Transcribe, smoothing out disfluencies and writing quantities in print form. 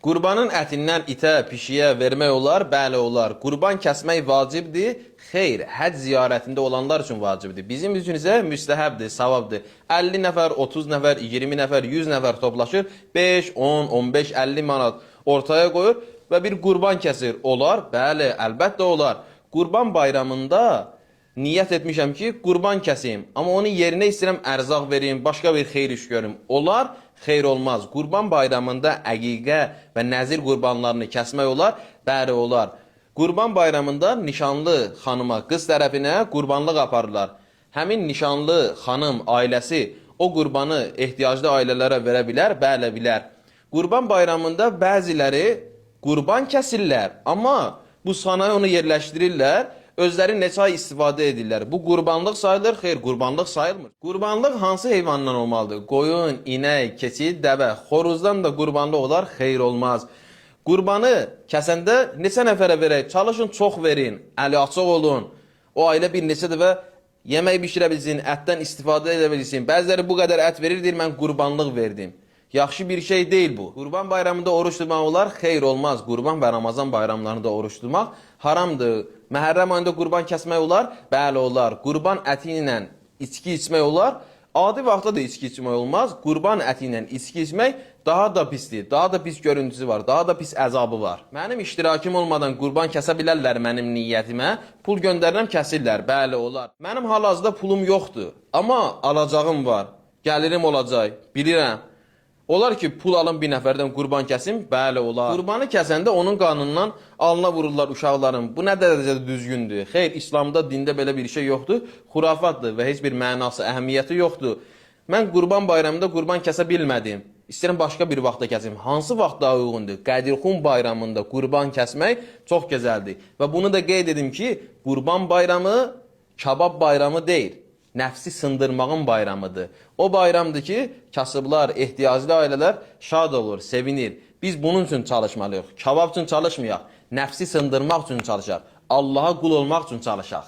Qurbanın ətindən itə, pişiyə vermək olar? Bəli, olar. Qurban kəsmək vacibdir? Xeyr, həcc ziyarətində olanlar üçün vacibdir. Bizim üçün isə müstəhəbdir, savabdır. 50 nəfər, 30 nəfər, 20 nəfər, 100 nəfər toplaşır, 5, 10, 15, 50 manat ortaya qoyur və bir qurban kəsir. Olar? Bəli, əlbəttə olar. Qurban bayramında niyyət etmişəm ki, qurban kəsim, amma onun yerinə istəyirəm ərzaq verim, başqa bir xeyir iş görüm. Olar? Xeyr olmaz. Qurban bayramında əqiqə və nəzir qurbanlarını kəsmək olar? Bəli, olar. Qurban bayramında nişanlı xanıma, qız tərəfinə qurbanlıq aparırlar. Həmin nişanlı xanım ailəsi o qurbanı ehtiyaclı ailələrə verə bilər? Bəli, bilər. Qurban bayramında bəziləri qurban kəsirlər, amma bu sanayi onu yerləşdirirlər, özləri neçə ay istifadə edirlər. Bu qurbanlıq sayılır? Xeyr, qurbanlıq sayılmır. Qurbanlıq hansı heyvandan olmalıdır? Qoyun, inək, keçi, dəvə. Xoruzdan da qurbanlıq olar? Xeyr, olmaz. Qurbanı kəsəndə neçə nəfərə verək? Çalışın, çox verin, əli açıq olun. O ailə bir neçə dəfə yemək bişirə bilsin, ətdən istifadə edə bilsin. Bəziləri bu qədər ət verir, deyir, mən qurbanlıq verdim. Yaxşı bir şey deyil bu. Qurban bayramında oruç tutmaq olar? Xeyr, olmaz. Qurban və Ramazan bayramlarında oruç tutmaq haramdır. Məhərrəm ayında qurban kəsmək olar? Bəli, olar. Qurban əti ilə içki içmək olar? Adi vaxtda da içki içmək olmaz. Qurban əti ilə içki içmək daha da pisdir. Daha da pis görüntüsü var. Daha da pis əzabı var. Mənim iştirakım olmadan qurban kəsə bilərlər mənim niyyətimə. Pul göndərirəm, kəsirlər. Bəli, olar. Mənim hal-hazırda pulum yoxdur. Amma alacağım var. Gəlirim olacaq. Bilirəm. Olar ki, pul alın bir nəfərdən qurban kəsim? Bəli, olar. Qurbanı kəsəndə onun qanundan alına vururlar uşaqların. Bu nə dərəcədə düzgündür? Xeyr, İslamda, dində belə bir şey yoxdur. Xurafatdır və heç bir mənası, əhəmiyyəti yoxdur. Mən qurban bayramında qurban kəsə bilmədim. İstəyirəm başqa bir vaxtda kəsim. Hansı vaxt daha uyğundur? Qədirxum bayramında qurban kəsmək çox gözəldir. Və bunu da qeyd edim ki, qurban bayramı kabab bayramı deyil. Nəfsi sındırmağın bayramıdır. O bayramdır ki, kasıblar, ehtiyaclı ailələr şad olur, sevinir. Biz bunun üçün çalışmalıyıq. Kabab üçün çalışmayaq. Nəfsi sındırmaq üçün çalışaq. Allaha qul olmaq üçün çalışaq.